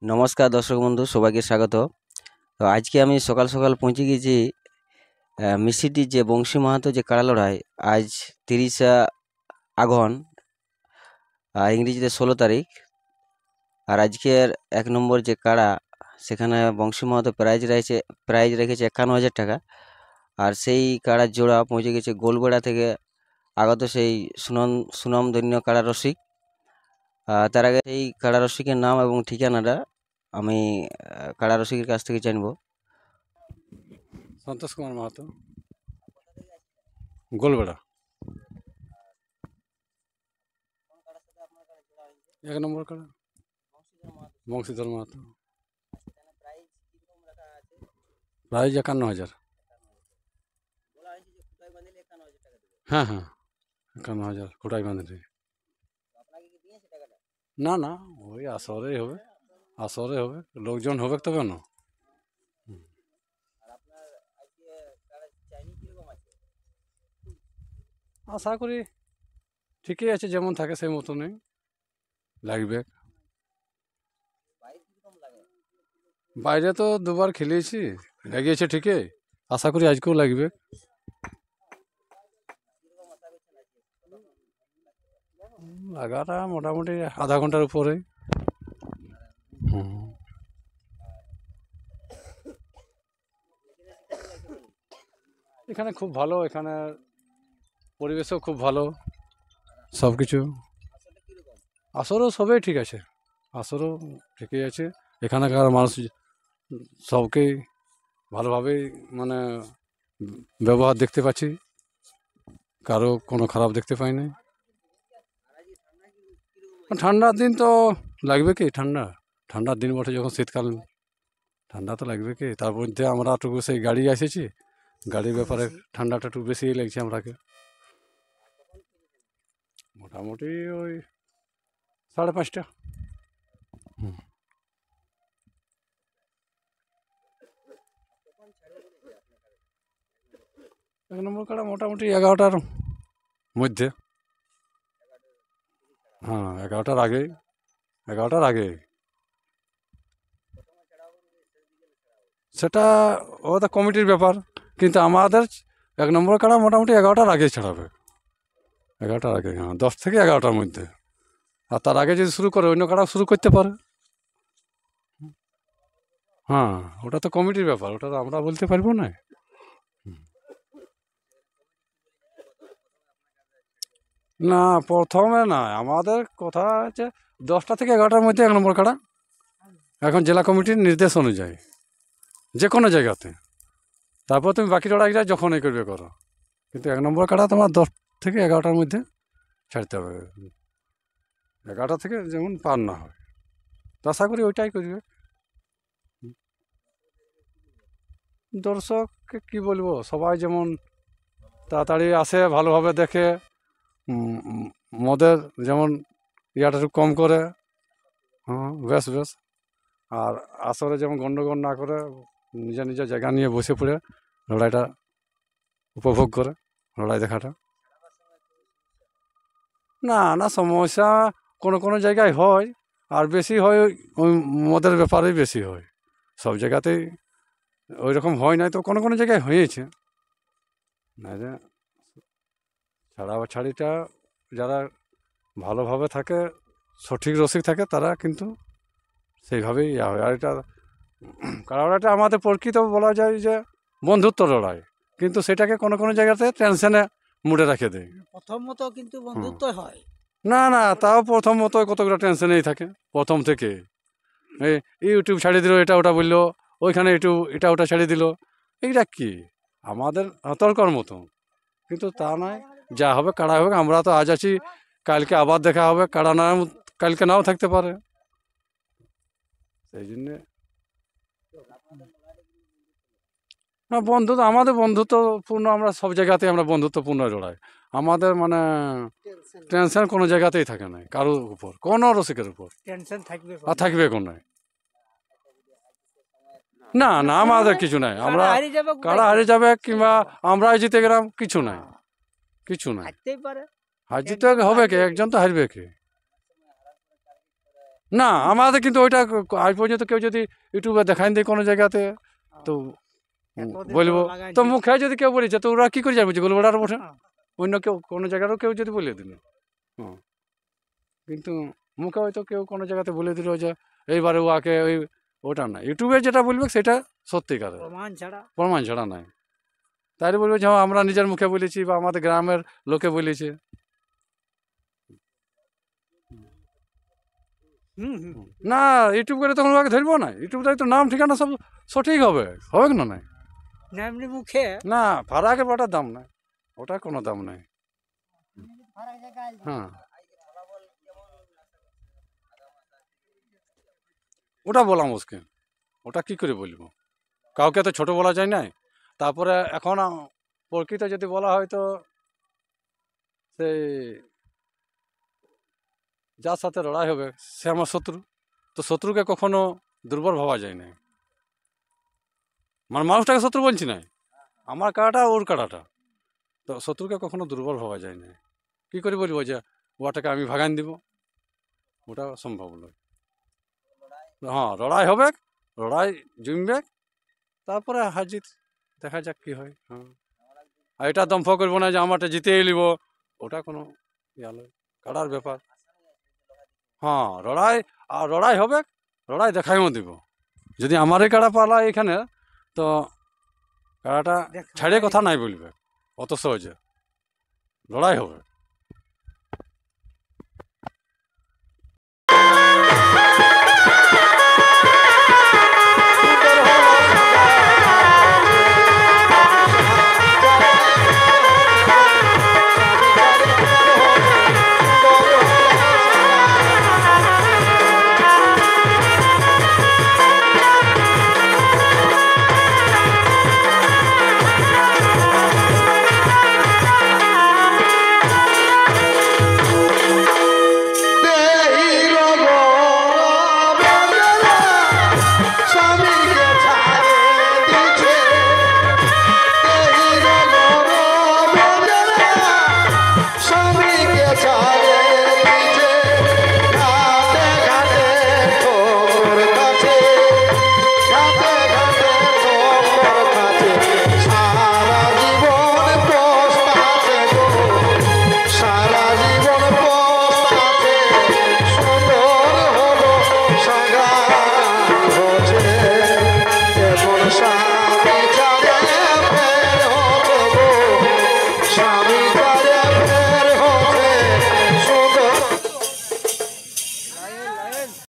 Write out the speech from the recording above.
নমস্কার দর্শক বন্ধু, সবাইকে স্বাগত। তো আজকে আমি সকাল সকাল পৌঁছে গেছি মিষ্টিটির যে বংশী মাহাতো যে কাড়া লড়াই। আজ 30শে আঘন, ইংরেজিতে 16 তারিখ। আর আজকের 1 নম্বর যে কাড়া, সেখানে বংশী মাহাতো প্রাইজ রেখেছে 51,000 টাকা। আর সেই কাড়ার জোড়া পৌঁছে গেছে গোলবেড়া থেকে আগত সেই সুনামধন্য কাড়া রসিক। তার আগে এই কাড়া রসিকের নাম এবং ঠিকানাটা আমি কাড়া রসিকের কাছ থেকে জানবো। সন্তোষ কুমার মাহাতো, গোলবেড়া। 1 নম্বর কাড়া বংশীধর মাহাতো। প্রাইজ 51,000। হ্যাঁ হ্যাঁ, 51,000 কোটায় বাঁধে। না না, ওই আসরেই হবে, আসরে হবে, লোকজন হবে তবে না। আশা করি ঠিকই আছে, যেমন থাকে সেই মতনই লাগবে। বাইরে তো দুবার খেলিয়েছি, লাগিয়েছে ঠিকই, আশা করি আজকেও লাগবে। লাগাটা মোটামুটি আধা ঘন্টার উপরে। হুম। এখানে খুব ভালো, এখানে পরিবেশও খুব ভালো, সব কিছু। আসরও সবই ঠিক আছে, আসরও ঠিকই আছে। এখানকার মানুষ সবকেই ভালোভাবেই মানে ব্যবহার দেখতে পাচ্ছি, কারো কোনো খারাপ দেখতে পাই না। ঠান্ডার দিন তো লাগবে কি, ঠান্ডার দিন বটে, যখন শীতকাল, ঠান্ডা তো লাগবে কি। তার মধ্যে আমরা একটু সেই গাড়ি এসেছি, গাড়ির ব্যাপারে ঠান্ডাটা একটু বেশিই লাগছে আমরাকে। মোটামুটি ওই 5:30। হুম। 1 নম্বর কাড়া মোটামুটি 11টার মধ্যে। হ্যাঁ, 11টার আগে, 11টার আগে। সেটা ওটা কমিটির ব্যাপার, কিন্তু আমাদের 1 নম্বর কাড়া মোটামুটি 11টার আগে ছাড়াবে। 11টার আগে, হ্যাঁ, 10 থেকে 11টার মধ্যে। আর তার আগে যদি শুরু করে, অন্য কাড়াও শুরু করতে পারে। হ্যাঁ, ওটা তো কমিটির ব্যাপার, ওটা তো আমরা বলতে পারবো না। না, প্রথমে না, আমাদের কথা হচ্ছে 10টা থেকে 11টার মধ্যে 1 নম্বর কাড়া, এখন জেলা কমিটির নির্দেশ অনুযায়ী যে কোনো জায়গাতে। তারপর তুমি বাকি লড়াইটা যখনই করবে করো, কিন্তু 1 নম্বর কাড়া তোমার 10 থেকে 11টার মধ্যে ছাড়তে হবে। 11টা থেকে যেমন পার না হয়, তো আশা করি ওইটাই করবে। দর্শককে কি বলবো, সবাই যেমন তাড়াতাড়ি আসে, ভালোভাবে দেখে, মদের যেমন ইয়াটা একটু কম করে। হ্যাঁ, বেশ বেশ। আর আসরে যেমন গণ্ডগোল না করে, নিজের নিজের জায়গা নিয়ে বসে পড়ে লড়াইটা উপভোগ করে, লড়াই দেখাটা। না না, সমস্যা কোনো কোনো জায়গায় হয়, আর বেশি হয় ওই মদের ব্যাপারেই বেশি হয়। সব জায়গাতেই ওই রকম হয় নাই, তো কোনো কোনো জায়গায় হয়েছে। না যে ছাড়াছাড়িটা যারা ভালোভাবে থাকে, সঠিক রসিক থাকে, তারা কিন্তু সেইভাবেই ইয়া হয়। আর এটা কারাওয়াড়াটা আমাদের প্রকৃত বলা যায় যে বন্ধুত্ব লড়াই, কিন্তু সেটাকে কোনো কোনো জায়গাতে টেনশনে মুড়ে রেখে দেয়। প্রথমত কিন্তু হুম। বন্ধুত্ব হয়। না না, তাও প্রথম মতো কতগুলো টেনশনেই থাকে প্রথম থেকে। এই ইউটিউব ছাড়িয়ে দিল, এটা ওটা বললো, ওইখানে একটু এটা ওটা ছাড়িয়ে দিল, এইটা কি আমাদের তর্কর মতো। কিন্তু তা নয়, যা হবে কাড়া হবে। আমরা তো আজ আছি, কালকে আবার দেখা হবে, কাড়া না কালকে নাও থাকতে পারে, সেই জন্যে। না, বন্ধুত্ব আমাদের বন্ধুত্বপূর্ণ, আমরা সব জায়গাতে আমরা বন্ধুত্বপূর্ণ লড়াই। আমাদের মানে টেনশন কোনো জায়গাতেই থাকে না, কারোর উপর, কোনো রসিকের উপর। টেনশন থাকবে আর থাকবে কোনো। না না, আমাদের কিছু নাই। আমরা হারিয়ে যাবে, কারা হারিয়ে যাবে কিংবা আমরাই জিতে গেলাম, কিছু নাই, কিছু নাই। হারতেই পারে। হার জিতে হবে কে, একজন তো হারবে কে। না আমাদের কিন্তু ওইটা আজ পর্যন্ত কেউ যদি ইউটিউবে দেখাই দেয় কোনো জায়গাতে তো বলবো তো মুখে যদি কেউ বলেছে তো ওরা কি করে যাবে যে গোলবেড়ার ওঠে অন্য কেউ কোনো জায়গারও কেউ যদি বলে দিল হ্যাঁ কিন্তু মুখে হয়তো কেউ কোনো জায়গাতে বলে দিল যে এইবারে ওকে ওই ওটা না ইউটিউবে যেটা বলবে সেটা সত্যিকারের প্রমাণ ছাড়া নাই তাই বলবো যে হ্যাঁ আমরা নিজের মুখে বলেছি বা আমাদের গ্রামের লোকে বলেছে না ইউটিউব করে তখন ওকে ধরবো না ইউটিউবটাই তো নাম ঠিকানা সব সঠিক হবে হবে না নাই এমনি মুখে না ফারাকের ওটার দাম নাই ওটা কোনো দাম নাই হ্যাঁ ওটা বলা মুশকিল ওটা কি করে বলবো কাউকে তো ছোট বলা যায় না তারপরে এখন প্রকৃত যদি বলা হয় তো সেই যার সাথে লড়াই হবে সে আমার শত্রু তো শত্রুকে কখনো দুর্বল ভাবা যায় না মানে মানুষটাকে শত্রু বলছি না আমার কাড়াটা ওর কাড়াটা তো শত্রুকে কখনো দুর্বল ভাবা যায় না কী করে বলবো যে ওটাকে আমি ভাগান দিব ওটা সম্ভব নয় হ্যাঁ লড়াই হবে লড়াই জমবে তারপরে হাজির দেখা যাক কি হয় হ্যাঁ আর এটা দম্ভ করবো না যে আমারটা জিতেই নিব ওটা কোনো গেল কাড়ার ব্যাপার হ্যাঁ লড়াই আর লড়াই হবে লড়াই দেখাইও দিব যদি আমারই কাড়া পালা এখানে তো কাড়াটা ছাড়িয়ে কথা নাই বলবে অত সহজে লড়াই হবে